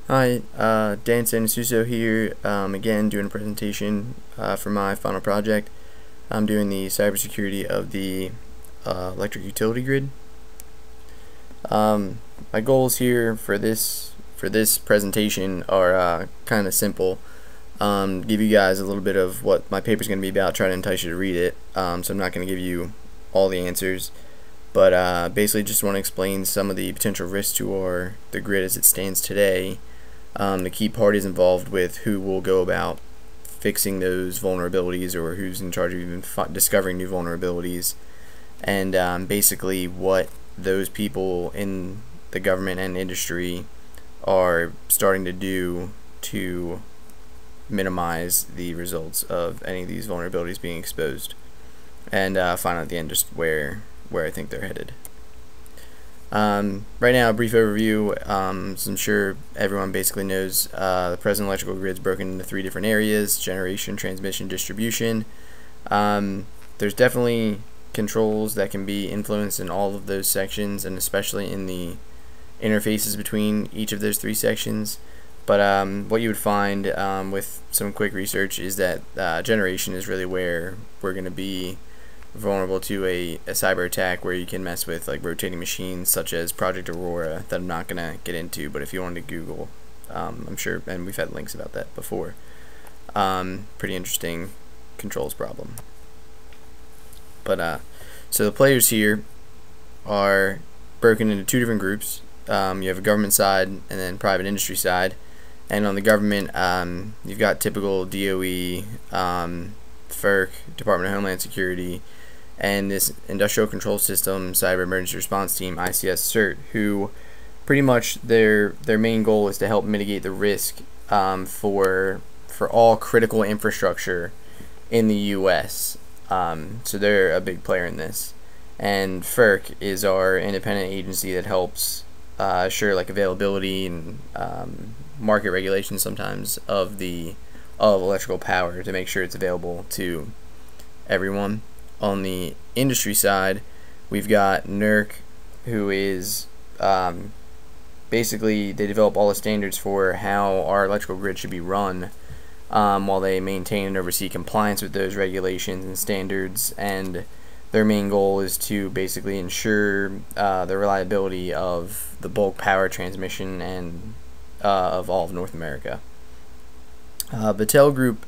Hi, Dan Sanasuso here, again doing a presentation for my final project. I'm doing the cybersecurity of the electric utility grid. My goals here for this presentation are kind of simple. Give you guys a little bit of what my paper is going to be about, try to entice you to read it. So I'm not going to give you all the answers, but basically just want to explain some of the potential risks to the grid as it stands today. The key parties involved with who will go about fixing those vulnerabilities, or who's in charge of even discovering new vulnerabilities, and basically what those people in the government and industry are starting to do to minimize the results of any of these vulnerabilities being exposed, and find out at the end just where I think they're headed. Right now, a brief overview. So I'm sure everyone basically knows the present electrical grid is broken into 3 different areas: generation, transmission, distribution. There's definitely controls that can be influenced in all of those sections, and especially in the interfaces between each of those 3 sections. But what you would find with some quick research is that generation is really where we're going to be vulnerable to a cyber attack, where you can mess with like rotating machines such as Project Aurora, that I'm not going to get into, but if you wanted to Google, I'm sure, and we've had links about that before. Pretty interesting controls problem. But so the players here are broken into 2 different groups. You have a government side and then private industry side. And on the government, you've got typical DOE, FERC, Department of Homeland Security, and this Industrial Control System Cyber Emergency Response Team, ICS CERT, who pretty much their main goal is to help mitigate the risk for all critical infrastructure in the U.S. So they're a big player in this. And FERC is our independent agency that helps assure like availability and market regulation sometimes of electrical power to make sure it's available to everyone. On the industry side, we've got NERC, who is basically they develop all the standards for how our electrical grid should be run, while they maintain and oversee compliance with those regulations and standards. And their main goal is to basically ensure the reliability of the bulk power transmission and of all of North America. Battelle Group,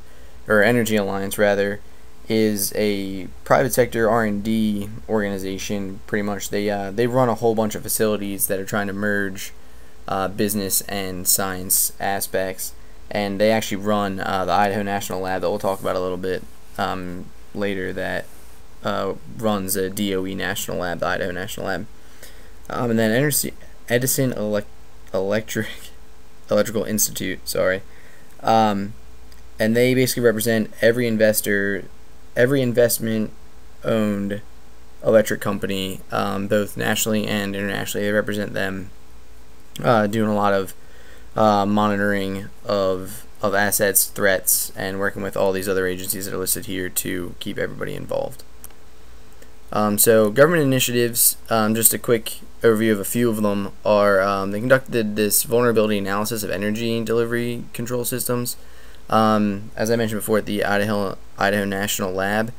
or Energy Alliance rather, is a private sector R&D organization. Pretty much they run a whole bunch of facilities that are trying to merge business and science aspects, and they actually run the Idaho National Lab that we'll talk about a little bit later, that runs a DOE National Lab, the Idaho National Lab. And then Edison Electrical Institute, and they basically represent every investment owned electric company, both nationally and internationally. They represent them, doing a lot of monitoring of assets, threats, and working with all these other agencies that are listed here to keep everybody involved. So government initiatives, just a quick overview of a few of them, are they conducted this vulnerability analysis of energy delivery control systems. As I mentioned before, at the Idaho National Lab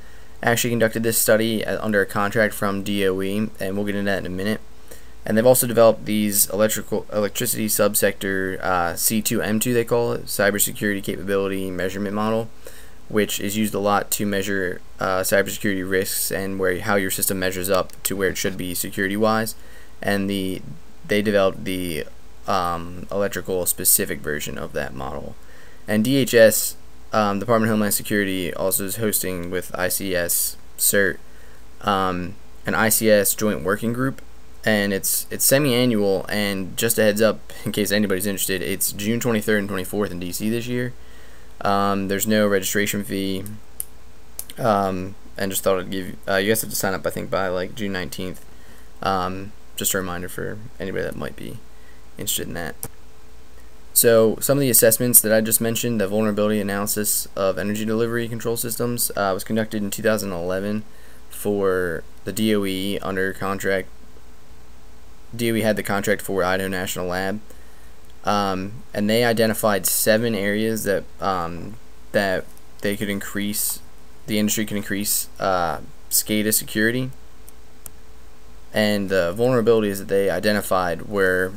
actually conducted this study under a contract from DOE, and we'll get into that in a minute. And they've also developed these electricity subsector C2M2, they call it, cybersecurity capability measurement model, which is used a lot to measure cybersecurity risks and how your system measures up to where it should be security-wise. And they developed the electrical specific version of that model. And DHS, Department of Homeland Security, also is hosting with ICS CERT an ICS joint working group, and it's semi-annual. And just a heads up, in case anybody's interested, it's June 23rd and 24th in DC this year. There's no registration fee, and just thought I'd give you guys have to sign up, I think, by like June 19th. Just a reminder for anybody that might be interested in that. So some of the assessments that I just mentioned, the vulnerability analysis of energy delivery control systems, was conducted in 2011 for the DOE under contract. DOE had the contract for Idaho National Lab. and they identified 7 areas that that they could increase, the industry can increase SCADA security. And the vulnerabilities that they identified were,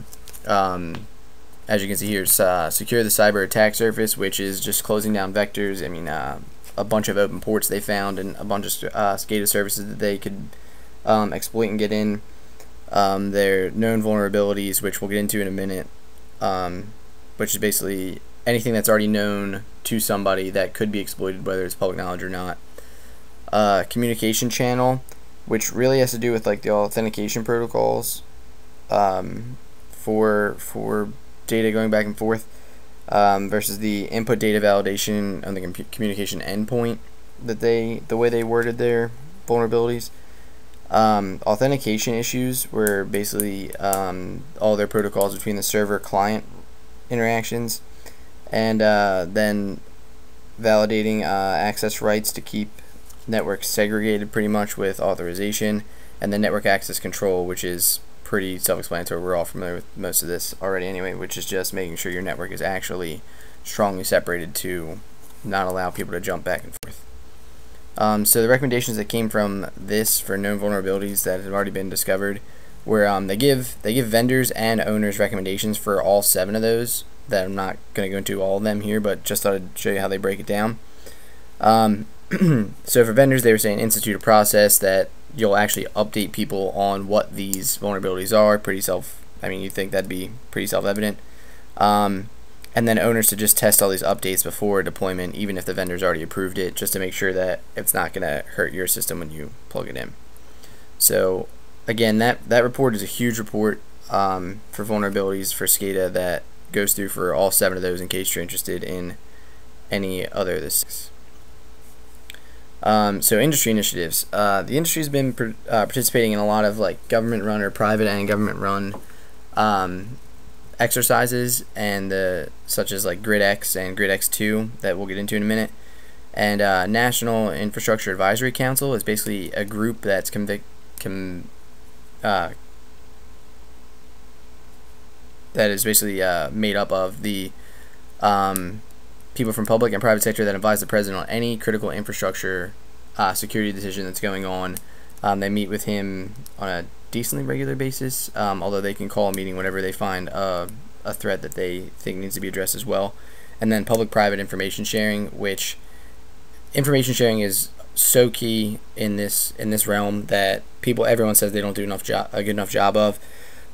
as you can see here, secure the cyber attack surface, which is just closing down vectors. I mean, a bunch of open ports they found, and a bunch of SCADA services that they could exploit and get in. Their known vulnerabilities, which we'll get into in a minute, which is basically anything that's already known to somebody that could be exploited, whether it's public knowledge or not. Communication channel, which really has to do with like the authentication protocols for data going back and forth, versus the input data validation on the communication endpoint, that the way they worded their vulnerabilities. Authentication issues were basically all their protocols between the server client interactions, and then validating access rights to keep networks segregated pretty much with authorization, and then network access control, which is pretty self-explanatory. We're all familiar with most of this already anyway, which is just making sure your network is actually strongly separated to not allow people to jump back and forth. So the recommendations that came from this for known vulnerabilities that have already been discovered were they give vendors and owners recommendations for all 7 of those, that I'm not going to go into all of them here, but just thought I'd show you how they break it down. So for vendors, they were saying institute a process that you'll actually update people on what these vulnerabilities are. I mean, you'd think that'd be pretty self-evident. And then owners to just test all these updates before deployment, even if the vendor's already approved it, just to make sure that it's not going to hurt your system when you plug it in. So again, that report is a huge report for vulnerabilities for SCADA that goes through for all 7 of those, in case you're interested in any other of this. So industry initiatives. The industry's been participating in a lot of like government-run or private and government-run exercises, and such as like GridX and GridX2 that we'll get into in a minute. And National Infrastructure Advisory Council is basically a group that's that is basically made up of the people from public and private sector that advise the president on any critical infrastructure security decision that's going on. They meet with him on a decently regular basis, although they can call a meeting whenever they find a threat that they think needs to be addressed as well. And then public-private information sharing, which information sharing is so key in this realm that everyone says they don't do a good enough job of.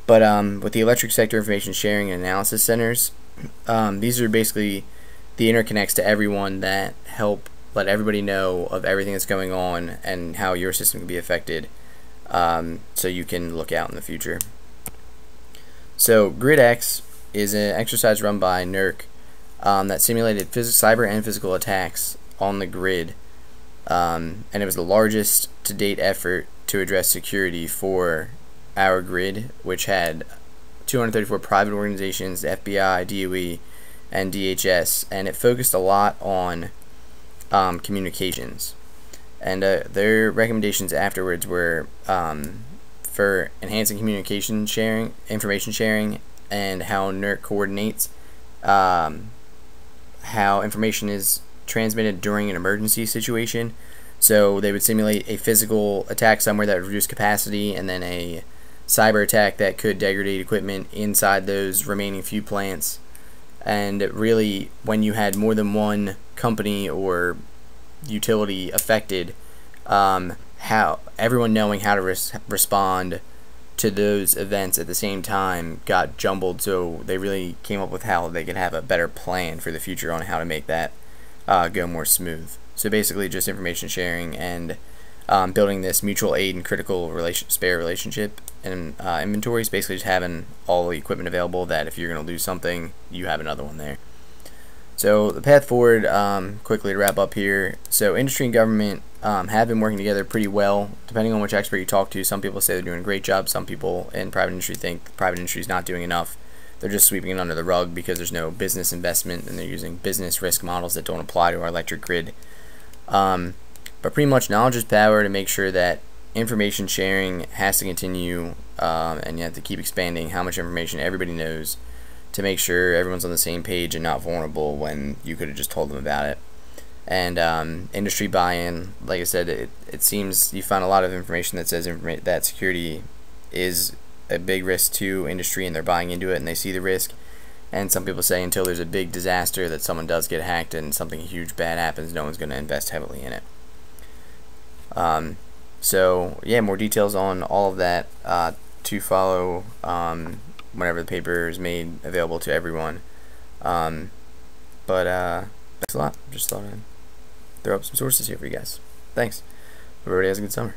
But with the electric sector information sharing and analysis centers, these are basically the interconnects to everyone that help let everybody know of everything that's going on and how your system can be affected, so you can look out in the future. So GridX is an exercise run by NERC that simulated cyber and physical attacks on the grid, and it was the largest to date effort to address security for our grid, which had 234 private organizations, the FBI, DOE, and DHS, and it focused a lot on communications. And their recommendations afterwards were for enhancing communication sharing, information sharing, and how NERC coordinates how information is transmitted during an emergency situation. So they would simulate a physical attack somewhere that would reduce capacity, and then a cyber attack that could degrade equipment inside those remaining few plants. And really, when you had more than one company or utility affected, how everyone knowing how to respond to those events at the same time got jumbled. So they really came up with how they could have a better plan for the future on how to make that go more smooth. So basically, just information sharing and building this mutual aid and critical spare relationship and inventories. Basically, just having all the equipment available that if you're going to lose something, you have another one there. So the path forward, quickly to wrap up here. So industry and government have been working together pretty well, depending on which expert you talk to. Some people say they're doing a great job. Some people in private industry think the private industry is not doing enough. They're just sweeping it under the rug because there's no business investment, and they're using business risk models that don't apply to our electric grid. But pretty much knowledge is power to make sure that information sharing has to continue, and you have to keep expanding how much information everybody knows to make sure everyone's on the same page and not vulnerable when you could have just told them about it. And industry buy-in, like I said, it seems you find a lot of information that says that security is a big risk to industry, and they're buying into it and they see the risk. And some people say until there's a big disaster that someone does get hacked and something huge bad happens, no one's going to invest heavily in it. So yeah, more details on all of that to follow whenever the paper is made available to everyone. But thanks a lot. Just thought I'd throw up some sources here for you guys. Thanks. Hope everybody has a good summer.